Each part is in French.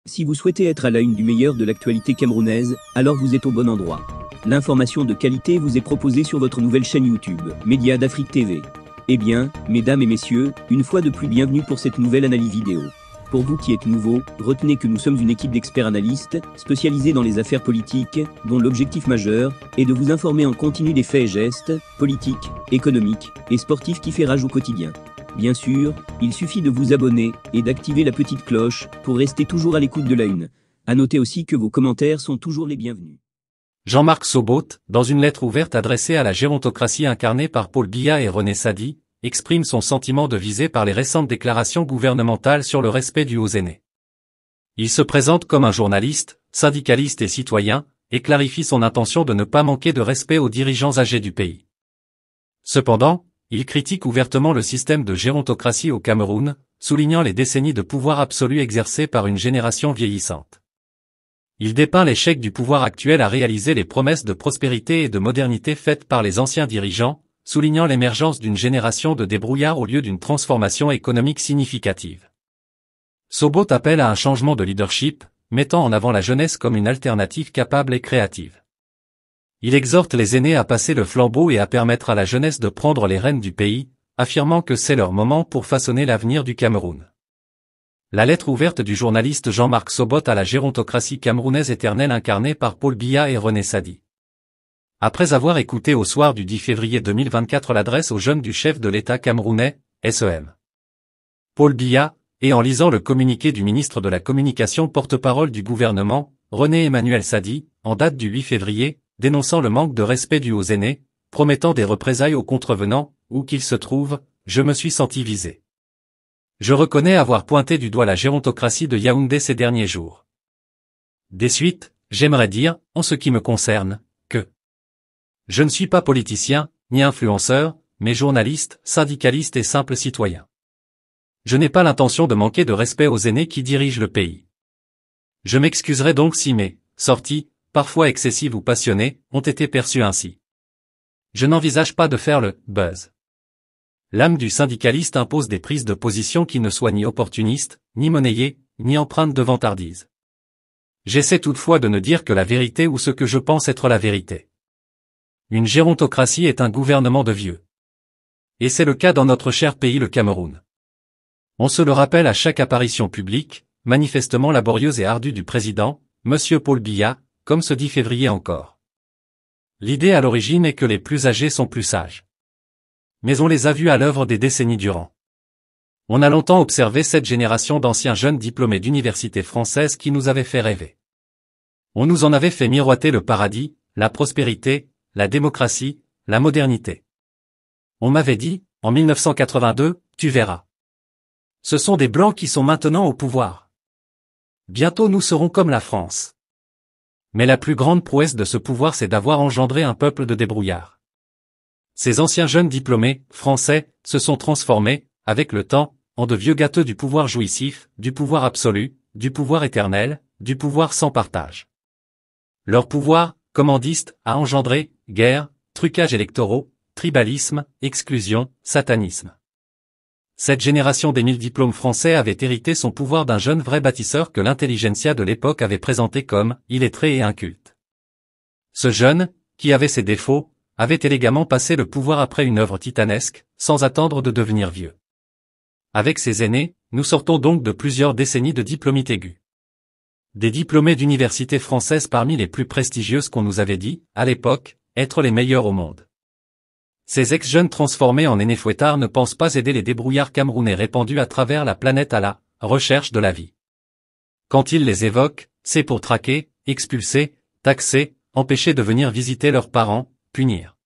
Si vous souhaitez être à la une du meilleur de l'actualité camerounaise, alors vous êtes au bon endroit. L'information de qualité vous est proposée sur votre nouvelle chaîne YouTube, Média d'Afrique TV. Eh bien, mesdames et messieurs, une fois de plus bienvenue pour cette nouvelle analyse vidéo. Pour vous qui êtes nouveaux, retenez que nous sommes une équipe d'experts analystes, spécialisés dans les affaires politiques, dont l'objectif majeur est de vous informer en continu des faits et gestes, politiques, économiques et sportifs qui fait rage au quotidien. Bien sûr, il suffit de vous abonner et d'activer la petite cloche pour rester toujours à l'écoute de la une. À noter aussi que vos commentaires sont toujours les bienvenus. Jean-Marc Sobot, dans une lettre ouverte adressée à la gérontocratie incarnée par Paul Biya et René Sadi, exprime son sentiment de visé par les récentes déclarations gouvernementales sur le respect dû aux aînés. Il se présente comme un journaliste, syndicaliste et citoyen, et clarifie son intention de ne pas manquer de respect aux dirigeants âgés du pays. Cependant, il critique ouvertement le système de gérontocratie au Cameroun, soulignant les décennies de pouvoir absolu exercées par une génération vieillissante. Il dépeint l'échec du pouvoir actuel à réaliser les promesses de prospérité et de modernité faites par les anciens dirigeants, soulignant l'émergence d'une génération de débrouillards au lieu d'une transformation économique significative. Sobot appelle à un changement de leadership, mettant en avant la jeunesse comme une alternative capable et créative. Il exhorte les aînés à passer le flambeau et à permettre à la jeunesse de prendre les rênes du pays, affirmant que c'est leur moment pour façonner l'avenir du Cameroun. La lettre ouverte du journaliste Jean-Marc Sobot à la gérontocratie camerounaise éternelle incarnée par Paul Biya et René Sadi. Après avoir écouté au soir du 10 février 2024 l'adresse aux jeunes du chef de l'État camerounais, SEM. Paul Biya, et en lisant le communiqué du ministre de la Communication porte-parole du gouvernement, René Emmanuel Sadi, en date du 8 février, dénonçant le manque de respect dû aux aînés, promettant des représailles aux contrevenants, où qu'ils se trouvent, je me suis senti visé. Je reconnais avoir pointé du doigt la gérontocratie de Yaoundé ces derniers jours. Des suites, j'aimerais dire, en ce qui me concerne, que je ne suis pas politicien, ni influenceur, mais journaliste, syndicaliste et simple citoyen. Je n'ai pas l'intention de manquer de respect aux aînés qui dirigent le pays. Je m'excuserai donc si mes sorties, parfois excessives ou passionnées, ont été perçues ainsi. Je n'envisage pas de faire le buzz. L'âme du syndicaliste impose des prises de position qui ne soient ni opportunistes, ni monnayées, ni empreintes de vantardise. J'essaie toutefois de ne dire que la vérité ou ce que je pense être la vérité. Une gérontocratie est un gouvernement de vieux. Et c'est le cas dans notre cher pays le Cameroun. On se le rappelle à chaque apparition publique, manifestement laborieuse et ardue du président, Monsieur Paul Biya, comme ce 10 février encore. L'idée à l'origine est que les plus âgés sont plus sages. Mais on les a vus à l'œuvre des décennies durant. On a longtemps observé cette génération d'anciens jeunes diplômés d'universités françaises qui nous avait fait rêver. On nous en avait fait miroiter le paradis, la prospérité, la démocratie, la modernité. On m'avait dit, en 1982, tu verras. Ce sont des Blancs qui sont maintenant au pouvoir. Bientôt nous serons comme la France. Mais la plus grande prouesse de ce pouvoir c'est d'avoir engendré un peuple de débrouillards. Ces anciens jeunes diplômés, français, se sont transformés, avec le temps, en de vieux gâteux du pouvoir jouissif, du pouvoir absolu, du pouvoir éternel, du pouvoir sans partage. Leur pouvoir, commandiste, a engendré, guerre, trucages électoraux, tribalisme, exclusion, satanisme. Cette génération des 1000 diplômes français avait hérité son pouvoir d'un jeune vrai bâtisseur que l'intelligentsia de l'époque avait présenté comme illettré et inculte. Ce jeune, qui avait ses défauts, avait élégamment passé le pouvoir après une œuvre titanesque, sans attendre de devenir vieux. Avec ces aînés, nous sortons donc de plusieurs décennies de diplômés aigus. Des diplômés d'universités françaises parmi les plus prestigieuses qu'on nous avait dit, à l'époque, être les meilleurs au monde. Ces ex-jeunes transformés en aînés fouettards ne pensent pas aider les débrouillards camerounais répandus à travers la planète à la recherche de la vie. Quand ils les évoquent, c'est pour traquer, expulser, taxer, empêcher de venir visiter leurs parents, punir.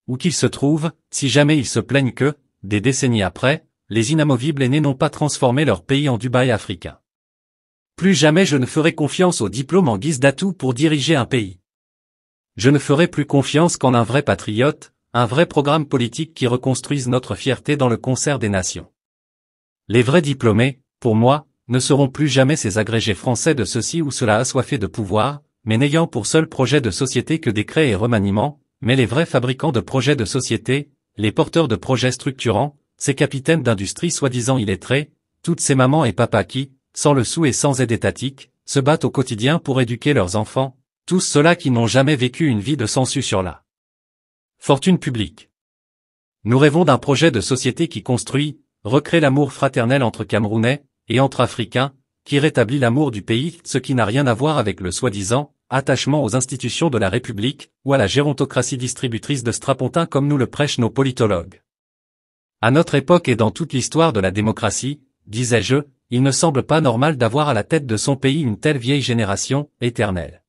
Où qu'ils se trouvent, si jamais ils se plaignent que, des décennies après, les inamovibles aînés n'ont pas transformé leur pays en Dubaï africain. Plus jamais je ne ferai confiance aux diplômes en guise d'atout pour diriger un pays. Je ne ferai plus confiance qu'en un vrai patriote, un vrai programme politique qui reconstruise notre fierté dans le concert des nations. Les vrais diplômés, pour moi, ne seront plus jamais ces agrégés français de ceci ou cela assoiffés de pouvoir, mais n'ayant pour seul projet de société que des créés et remaniements, mais les vrais fabricants de projets de société, les porteurs de projets structurants, ces capitaines d'industrie soi-disant illettrés, toutes ces mamans et papas qui, sans le sou et sans aide étatique, se battent au quotidien pour éduquer leurs enfants, tous ceux-là qui n'ont jamais vécu une vie de sensu sur la fortune publique. Nous rêvons d'un projet de société qui construit, recrée l'amour fraternel entre Camerounais et entre Africains, qui rétablit l'amour du pays, ce qui n'a rien à voir avec le soi-disant attachement aux institutions de la République ou à la gérontocratie distributrice de strapontins comme nous le prêchent nos politologues. À notre époque et dans toute l'histoire de la démocratie, disais-je, il ne semble pas normal d'avoir à la tête de son pays une telle vieille génération, éternelle.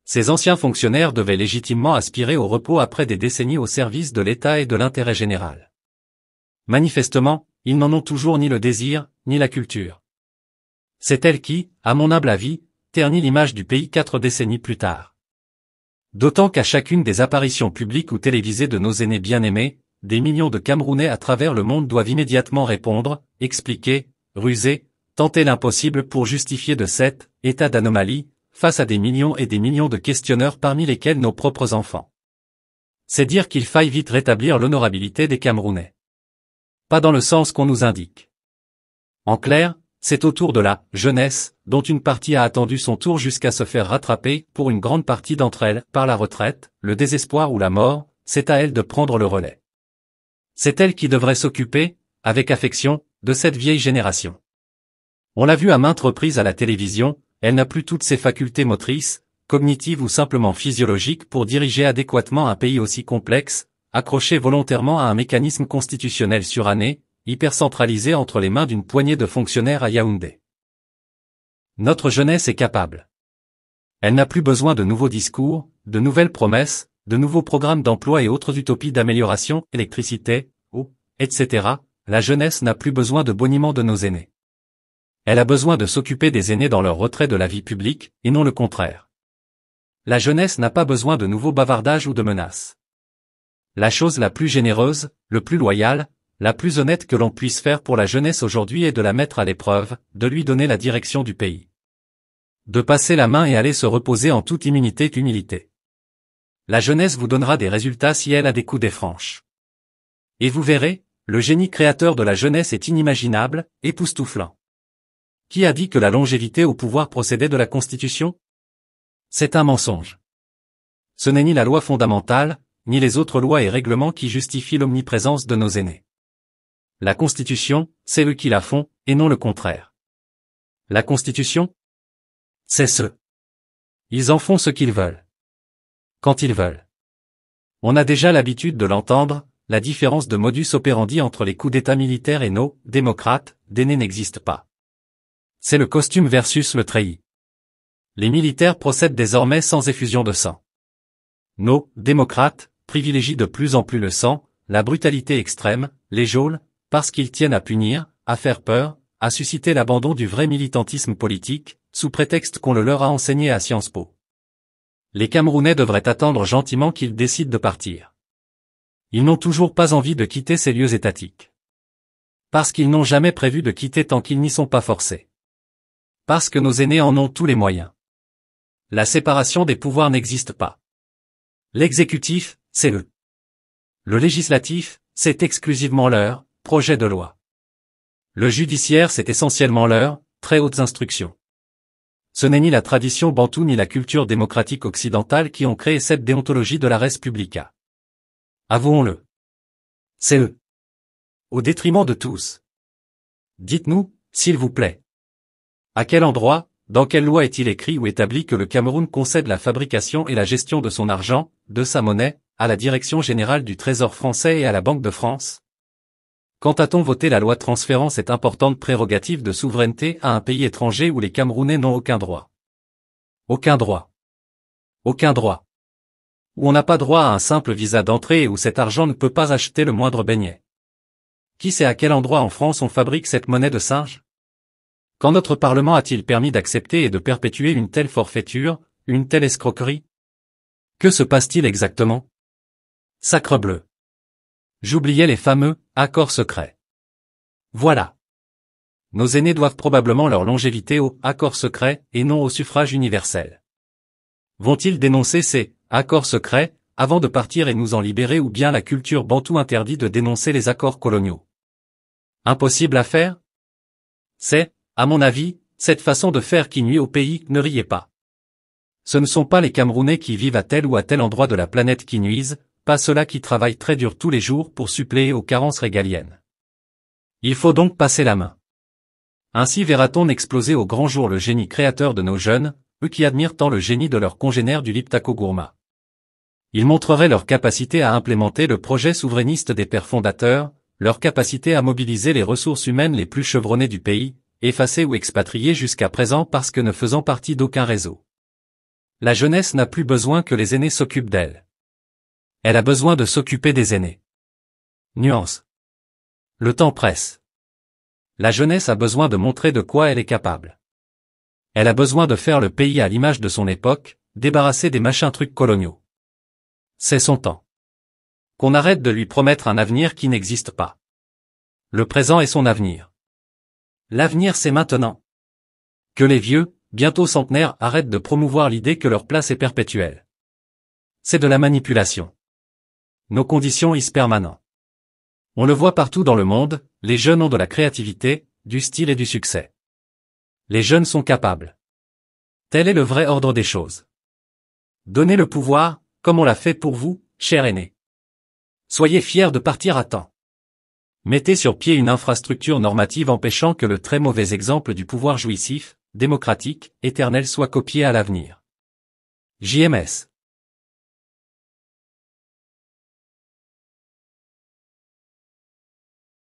Ces anciens fonctionnaires devaient légitimement aspirer au repos après des décennies au service de l'État et de l'intérêt général. Manifestement, ils n'en ont toujours ni le désir, ni la culture. C'est elle qui, à mon humble avis, ternit l'image du pays 4 décennies plus tard. D'autant qu'à chacune des apparitions publiques ou télévisées de nos aînés bien-aimés, des millions de Camerounais à travers le monde doivent immédiatement répondre, expliquer, ruser, tenter l'impossible pour justifier de cet état d'anomalie, face à des millions et des millions de questionneurs parmi lesquels nos propres enfants. C'est dire qu'il faille vite rétablir l'honorabilité des Camerounais. Pas dans le sens qu'on nous indique. En clair, c'est au tour de la jeunesse, dont une partie a attendu son tour jusqu'à se faire rattraper, pour une grande partie d'entre elles, par la retraite, le désespoir ou la mort, c'est à elle de prendre le relais. C'est elle qui devrait s'occuper, avec affection, de cette vieille génération. On l'a vu à maintes reprises à la télévision, elle n'a plus toutes ses facultés motrices, cognitives ou simplement physiologiques pour diriger adéquatement un pays aussi complexe, accroché volontairement à un mécanisme constitutionnel suranné, hypercentralisé entre les mains d'une poignée de fonctionnaires à Yaoundé. Notre jeunesse est capable. Elle n'a plus besoin de nouveaux discours, de nouvelles promesses, de nouveaux programmes d'emploi et autres utopies d'amélioration, électricité, eau, etc. La jeunesse n'a plus besoin de boniment de nos aînés. Elle a besoin de s'occuper des aînés dans leur retrait de la vie publique, et non le contraire. La jeunesse n'a pas besoin de nouveaux bavardages ou de menaces. La chose la plus généreuse, le plus loyale, la plus honnête que l'on puisse faire pour la jeunesse aujourd'hui est de la mettre à l'épreuve, de lui donner la direction du pays. De passer la main et aller se reposer en toute immunité et humilité. La jeunesse vous donnera des résultats si elle a des coups franches. Et vous verrez, le génie créateur de la jeunesse est inimaginable, époustouflant. Qui a dit que la longévité au pouvoir procédait de la Constitution? C'est un mensonge. Ce n'est ni la loi fondamentale, ni les autres lois et règlements qui justifient l'omniprésence de nos aînés. La Constitution, c'est eux qui la font, et non le contraire. La Constitution? C'est ceux. Ils en font ce qu'ils veulent. Quand ils veulent. On a déjà l'habitude de l'entendre, la différence de modus operandi entre les coups d'État militaires et nos démocrates d'aînés n'existe pas. C'est le costume versus le treillis. Les militaires procèdent désormais sans effusion de sang. Nos démocrates privilégient de plus en plus le sang, la brutalité extrême, les geôles, parce qu'ils tiennent à punir, à faire peur, à susciter l'abandon du vrai militantisme politique, sous prétexte qu'on le leur a enseigné à Sciences Po. Les Camerounais devraient attendre gentiment qu'ils décident de partir. Ils n'ont toujours pas envie de quitter ces lieux étatiques. Parce qu'ils n'ont jamais prévu de quitter tant qu'ils n'y sont pas forcés. Parce que nos aînés en ont tous les moyens. La séparation des pouvoirs n'existe pas. L'exécutif, c'est eux. Le législatif, c'est exclusivement leur projet de loi. Le judiciaire, c'est essentiellement leur très hautes instructions. Ce n'est ni la tradition bantoue ni la culture démocratique occidentale qui ont créé cette déontologie de la res publica. Avouons-le. C'est eux. Au détriment de tous. Dites-nous, s'il vous plaît. À quel endroit, dans quelle loi est-il écrit ou établi que le Cameroun concède la fabrication et la gestion de son argent, de sa monnaie, à la Direction générale du Trésor français et à la Banque de France? Quand a-t-on voté la loi transférant cette importante prérogative de souveraineté à un pays étranger où les Camerounais n'ont aucun droit? Aucun droit. Aucun droit. Où on n'a pas droit à un simple visa d'entrée et où cet argent ne peut pas acheter le moindre beignet. Qui sait à quel endroit en France on fabrique cette monnaie de singe? Quand notre Parlement a-t-il permis d'accepter et de perpétuer une telle forfaiture, une telle escroquerie? Que se passe-t-il exactement? Sacrebleu. J'oubliais les fameux accords secrets. Voilà. Nos aînés doivent probablement leur longévité aux accords secrets et non au suffrage universel. Vont-ils dénoncer ces accords secrets avant de partir et nous en libérer ou bien la culture bantoue interdit de dénoncer les accords coloniaux? Impossible à faire? C'est À mon avis, cette façon de faire qui nuit au pays, ne riez pas. Ce ne sont pas les Camerounais qui vivent à tel ou à tel endroit de la planète qui nuisent, pas ceux-là qui travaillent très dur tous les jours pour suppléer aux carences régaliennes. Il faut donc passer la main. Ainsi verra-t-on exploser au grand jour le génie créateur de nos jeunes, eux qui admirent tant le génie de leurs congénères du Liptako Gourma. Ils montreraient leur capacité à implémenter le projet souverainiste des pères fondateurs, leur capacité à mobiliser les ressources humaines les plus chevronnées du pays, effacées ou expatriées jusqu'à présent parce que ne faisant partie d'aucun réseau. La jeunesse n'a plus besoin que les aînés s'occupent d'elle. Elle a besoin de s'occuper des aînés. Nuance. Le temps presse. La jeunesse a besoin de montrer de quoi elle est capable. Elle a besoin de faire le pays à l'image de son époque, débarrasser des machins trucs coloniaux. C'est son temps. Qu'on arrête de lui promettre un avenir qui n'existe pas. Le présent est son avenir. L'avenir c'est maintenant. Que les vieux, bientôt centenaires, arrêtent de promouvoir l'idée que leur place est perpétuelle. C'est de la manipulation. Nos conditions is permanent. On le voit partout dans le monde, les jeunes ont de la créativité, du style et du succès. Les jeunes sont capables. Tel est le vrai ordre des choses. Donnez le pouvoir, comme on l'a fait pour vous, cher aîné. Soyez fiers de partir à temps. Mettez sur pied une infrastructure normative empêchant que le très mauvais exemple du pouvoir jouissif, démocratique, éternel soit copié à l'avenir. JMS.